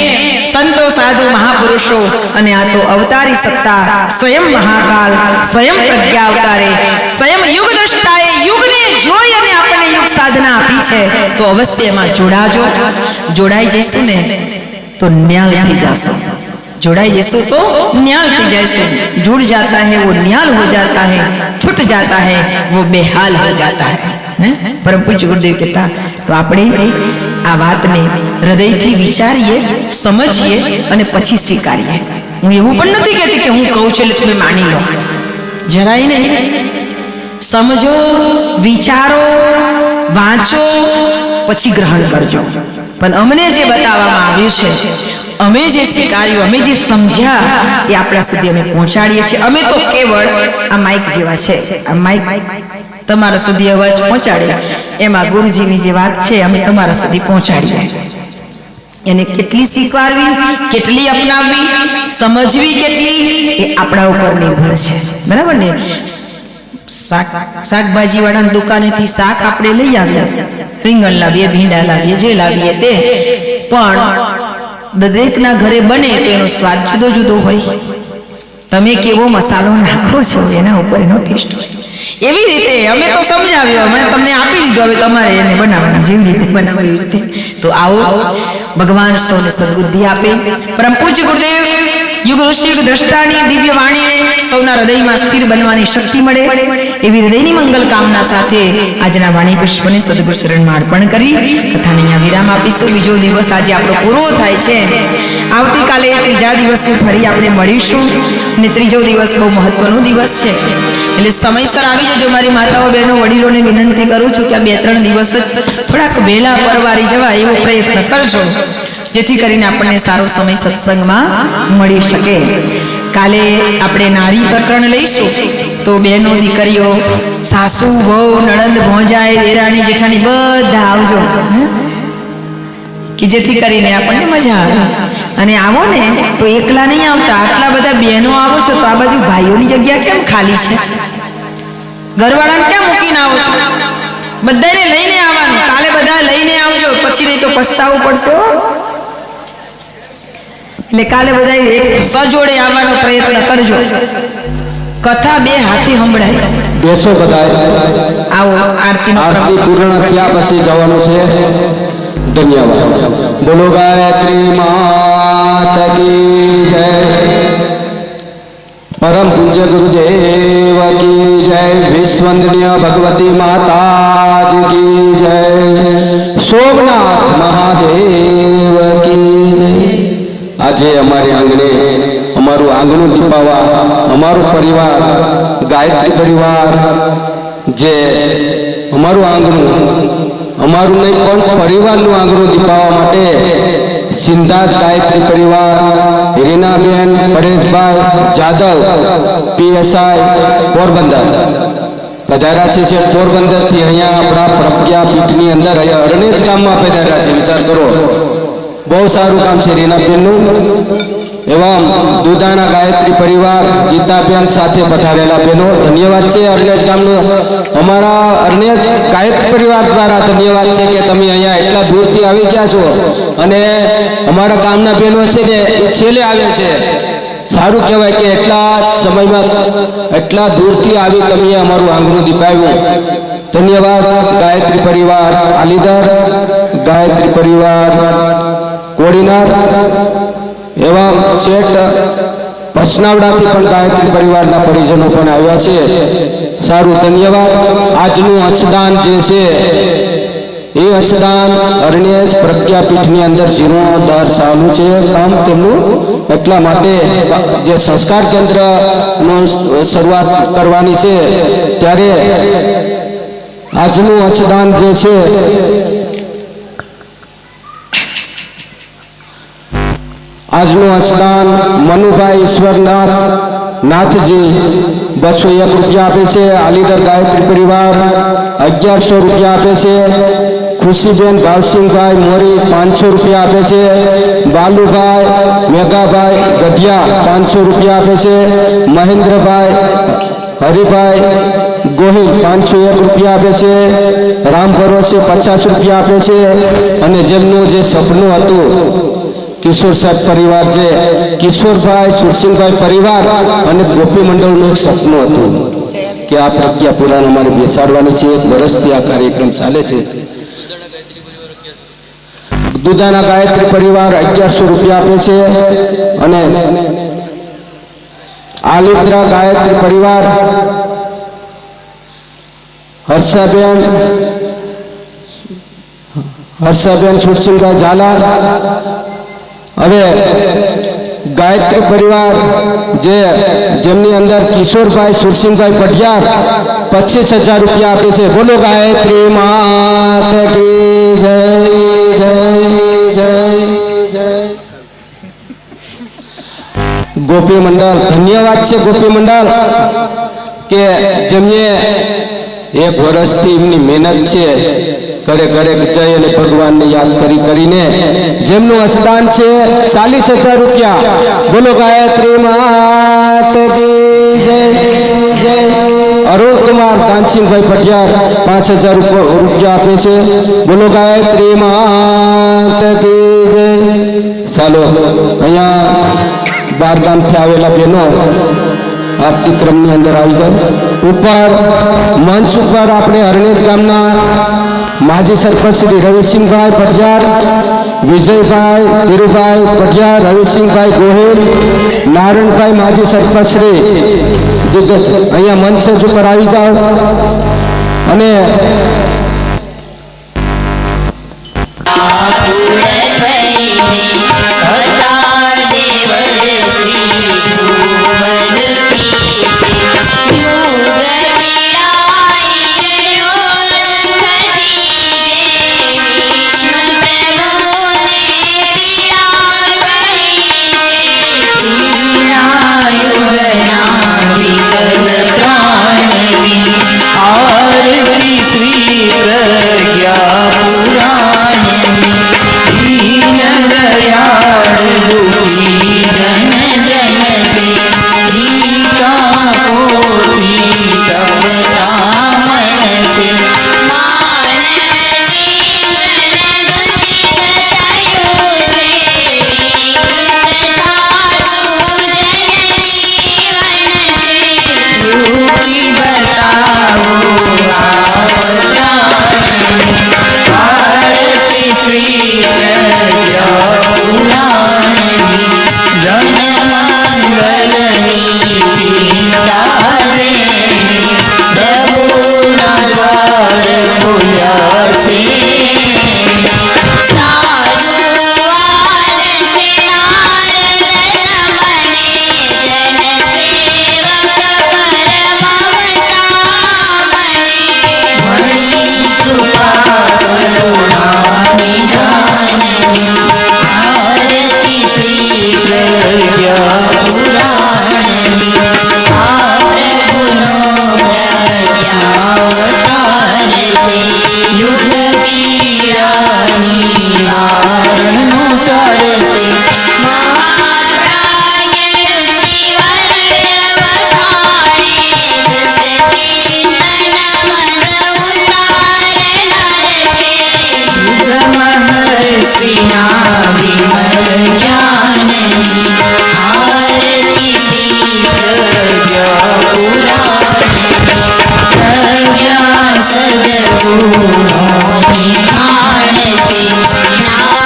સંતો સાધુ મહાપુરુષો અને આ તો અવતારી સત્તા સ્વયં મહાકાલ, સ્વયં પ્રજ્ઞા અવતારે, સ્વયં યુગ દ્રષ્ટાએ યુગને જોઈ અને આપણને યુગ સાધના આપી છે. તો અવશ્ય એમાં જોડાજો. જોડાઈ જઈશું ને तो न्याल થઈ जासो. जोड़ाई जैसो तो न्याल થઈ जाएसो. जुड़ जाता है वो न्याल हो जाता है, छूट जाता है वो बेहाल हो जाता है. परम पूज्य गुरुदेव कहता तो આપણે આ વાતને હૃદયથી વિચારીએ, સમજીએ અને પછી સ્વીકારીએ. હું એવું પણ નથી કહેતી કે હું કહું છું એટલે તમે માની લો, જરાય નહીં. સમજો, વિચારો, વાંચો, પછી ગ્રહણ કરજો. પણ અમને જે બતાવવામાં આવ્યું છે, અમે જે સ્વીકાર્યું, અમે જે સમજ્યા એ આપણા સુધી અમે પહોંચાડીએ છીએ. અમે તો કેવળ આ માઇક જેવા છે. આ માઇક તમારા સુધી અવાજ પહોંચાડે, એમાં ગુરુજીની જે વાત છે અમે તમારા સુધી પહોંચાડીએ. એને કેટલી સ્વીકારવી, કેટલી અપનાવવી, સમજવી કેટલી, એ આપણા ઉપર નિર્ભર છે. બરાબર ને? શાકભાજી વાળાની દુકાનેથી શાક આપણે લઈ આવ્યા, રીંગણ લાવીએ, ભીંડા લાવીએ, જે લાવીએ તે, પણ દરેકના ઘરે બને તો એનો સ્વાદ જુદો જુદો હોય. તમે કેવો મસાલો નાખો છો એના ઉપર એનો ટેસ્ટ હોય. એવી રીતે અમે તો સમજાવ્યો, અમે તમને આપી દીધો, હવે તમારે એને બનાવવાનું જેવી રીતે બનાવવું એવી રીતે. તો આવો ભગવાન સૌને સદબુદ્ધિ આપે. પરમ પૂજ્ય ગુરુદેવ યુગ ઋષિ યુગ દ્રષ્ટાની દિવ્ય વાણીને સૌના હૃદયમાં સ્થિર બનવાની શક્તિ મળે એવી હૃદયની મંગલ કામના સાથે આજના વાણી પુષ્પને સદગુરુ ચરણમાં અર્પણ કરી કથાને અહીંયા વિરામ આપીશું. બીજો દિવસ આજે આપણો પૂરો થાય છે. આવતીકાલે ત્રીજા દિવસે ફરી આપણે મળીશું અને ત્રીજો દિવસ બહુ મહત્વનો દિવસ છે. એટલે સમયસર આવી જજો. મારી માતાઓ, બહેનો, વડીલોને વિનંતી કરું છું કે આ 2-3 દિવસ જ થોડાક વહેલા પરવારી જવા એવો પ્રયત્ન કરજો, જેથી કરીને આપણને સારો સમય સત્સંગમાં મળી શકે. કાલે આપણે નારી પ્રકરણ લઈશું, તો બહેનો, દીકરીઓ, સાસુ, વહુ, નણંદ, ભોજાઈ, દેરાણી, જેઠાણી બધા આવજો, કે જેથી કરીને આપણને મજા આવે. અને આવો ને તો એકલા નહીં આવતા, આટલા બધા બહેનો આવો છો તો આ બાજુ ભાઈઓની જગ્યા કેમ ખાલી છે? ઘરવાળાને કેમ મૂકીને આવો છો? બધાને લઈને આવવાનું. કાલે બધા લઈને આવજો, પછી નહીં તો પસ્તાવું પડશે. એટલે કાલે બધા એક સજોડે આવવાનો પ્રયત્ન કરજો. કથા 2 હાથે સંભળાય. બેસો બધા. આવો આરતી પૂર્ણ થયા પછી જવાનું છે. ધન્યવાદ. બોલો ગાયત્રી માત કી જય. परम पूज्य गुरुदेव की जय. विश्ववंदनीय भगवती माता की जय. सोमनाथ महादेव की जय. આજે અમારે આંગણે અમારું આંગણું દીપાવા અમારો પરિવાર ગાયત્રી પરિવાર જે અમારું આંગણું અમારું નહીં પણ પરિવારનું આંગણું દીપાવવા માટે સિંધાજ ગાયત્રી પરિવાર રીનાબેન પરેશભાઈ જાદવ PSI પોરબંદર પધાર્યા છે પોરબંદરથી અહીંયા આપણા પ્રજ્ઞા પીઠની અંદર અહીંયા અરણેજ ગામમાં પધાર્યા છે. વિચાર કરો, બહુ સારું કામ છે રીનાબેનનું. એવા દુધાણા ગાયત્રી પરિવાર ગીતાબેન સાથે પધારેલા બહેનો ધન્યવાદ છે. અરણેજ ગામનો અમારા અરણેજ ગાયત્રી પરિવાર દ્વારા ધન્યવાદ છે કે તમે અહીંયા એટલા દૂરથી આવી ગયા છો અને અમારા ગામના બહેનો છે ને એ છેલ્લે આવે છે. સારું કહેવાય કે એટલા સમયમાં એટલા દૂરથી આવી તમે અમારું આંગણું દીપાવ્યું. ધન્યવાદ. ગાયત્રી પરિવાર આલીદર, ગાયત્રી પરિવાર કોડીનાર, એવા શેઠ પસનાવડાથી પણ ગાયત્રી પરિવારના પરિજનો પણ આવ્યા છે. સારું, ધન્યવાદ. આજનું અંશદાન જે છે એ અંશદાન અરણેજ પ્રજ્ઞાપીઠની અંદર જીર્ણોદ્ધાર ચાલુ છે કામ તેમનું. એટલા માટે જે સંસ્કાર કેન્દ્રનું શરૂઆત કરવાની છે ત્યારે આજનું અંશદાન જે છે આજનું અંશદાન મનુભાઈ ઈશ્વરનાથ નાથજી 201 રૂપિયા આપે છે. આલીદર ગાયત્રી પરિવાર 1100 રૂપિયા આપે છે. ખુશીબેન ભાવસિંહભાઈ મોરી 500 રૂપિયા આપે છે. બાલુભાઈ મેઘાભાઈ ગઢિયા 500 રૂપિયા આપે છે. મહેન્દ્રભાઈ હરિભાઈ ગોહિલ 501 રૂપિયા આપે છે. રામ ભરોસે 50 રૂપિયા આપે છે. અને જેમનું જે સપનું હતું કિશોર સાહેબ પરિવાર છે, કિશોરભાઈ સુરસિંહભાઈ પરિવાર અને ગોપી મંડળનું એક સપનું હતું કે આ પ્રજ્ઞા પુરાણ અમારે બેસાડવાની છે. 1 વર્ષથી આ કાર્યક્રમ ચાલે છે. દુધાના ગાયત્રી પરિવાર 1100 રૂપિયા આપે છે અને આલીદ્રા ગાયત્રી પરિવાર હર્ષાબેન સુરસિંહભાઈ ઝાલા. હવે ગાયત્રી પરિવાર જેમની અંદર કિશોરભાઈ સુરસિંહભાઈ પઢિયાર 25,000 રૂપિયા આપે છે. બોલો ગાયત્રી માત કી જય જય જય જય. ગોપી મંડળ ધન્યવાદ છે. ગોપી મંડળ કે જેમને 1 વર્ષથી એમની મહેનત છે ઘરે ઘરે જઈ અને ભગવાનને યાદ કરીને જેમનું અંશદાન છે 40,000 રૂપિયા. બોલો ગાયત્રી માત કી જય જય. અરુણ કુમાર કાનસિંહભાઈ પઢિયાર 5,000 રૂપિયા આપે છે. બોલો ગાયત્રી માત કી જય. ચાલો, અહીંયા 12 ગામથી આવેલા બહેનો આરતી ક્રમની અંદર આવી જાય. ઉપર મંચ ઉપર આપણે અરણેજ ગામના માજી સરપંચ શ્રી રવિસિંહભાઈ પઢિયાર, વિજયભાઈ ધીરુભાઈ પઢિયાર, રવિસિંહભાઈ ગોહિલ, નારાયણભાઈ માજી સરપંચ શ્રી દિગ્ગજ અહીંયા મંચ ઉપર આવી જાઓ અને સાધુ નારનું સરસે મહાપ્રાજ્ઞ ઋષિવર વખાણે દુષ્ચિંતન મદ ઉતાર નરકે મહર્ષિના વિમલ જ્ઞાનની આરતી પ્રજ્ઞા પુરાણી પ્રજ્ઞા સદગુણોની આણતી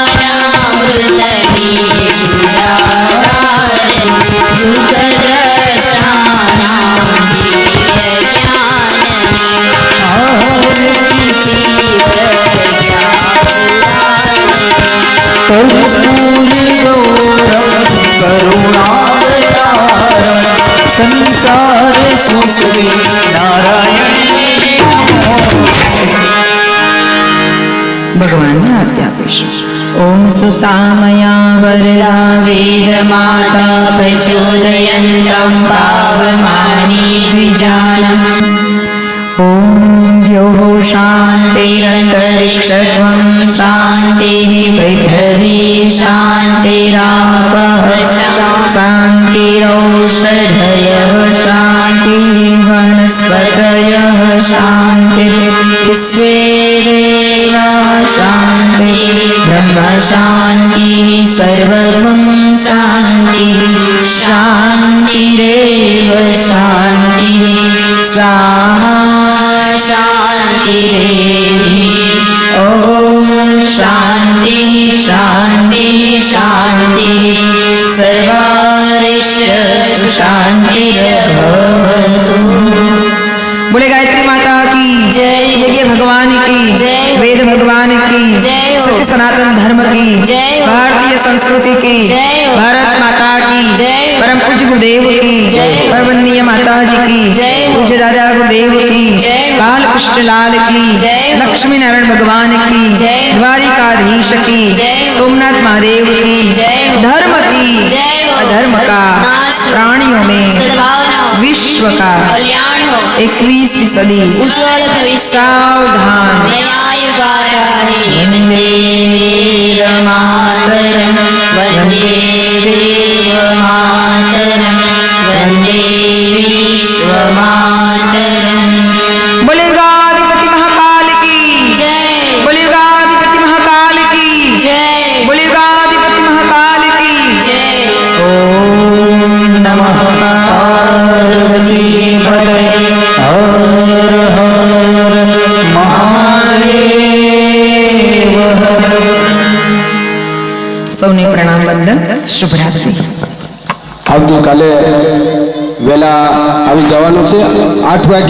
જ્ઞાનામૃતની સુધારાર યુગદ્રષ્ટાનાં દિવ્ય જ્ઞાનની આરતી પ્રજ્ઞા પુરાણી કરુણાવતારમ સંસાર સુખી નારાયણ ભગવાનને આરતી આપીશું. ઓમ સ્તુતામયા વરદા વેદ માતા પ્રચોદયન્तं પાવમાની દ્વિજાનમ ઓમ દ્યો શાંતિરંતરિક્ષત્વં શાંતિઃ પૃથ્વી શાંતિરાપઃ શાંતિરૌષધયઃ શાંતિः વનસ્પતયઃ શાંતિः વિશ્વે દેવા શાંતિઃ બ્રહ્મ શાંતિઃ સર્વગુણ શાંતિઃ શાંતિરેવ શાંતિઃ સામા શાંતિરેધિ ઓમ શાંતિઃ શાંતિઃ શાંતિઃ સર્વારિષ્ય શાંતિર્ભવતુ. बोले गायत्री माता की जय। यज्ञ भगवान की जय। वेद भगवान की जय हो। सत्य सनातन धर्म की जय हो। भारतीय संस्कृति की जय हो। भारत माता की जय हो। परम पूज्य गुरुदेव की जय हो। परमवंदनीय माता जी की जय हो। पूज्य दादा गुरुदेव की जय हो। बाल कृष्ण लाल की जय हो। लक्ष्मी नारायण भगवान की जय हो। द्वारिकाधीश की जय हो। सोमनाथ महादेव की जय हो। धर्म की जय हो। अधर्म का नाश हो। प्राणियों में सद्भावना हो। विश्व का कल्याण हो। 21वीं सदी उज्ज्वल भविष्य सावधान न्यायगाराहि वन्दे वीरमातरं वन्दे देवमातरं वन्दे विश्वमातरं. बोले गाधिपति महाकाल की जय बोले गाधिपति महाकाल की जय बोले गाधिपति महाकाल की जय. ઓમ નમઃ પાર્વતી પતય હર હર મહાદેવ સૌને પ્રણામ વંદન શુભરાત્રિ. આવતીકાલે વહેલા આવી જવાનું છે 8 વાગે.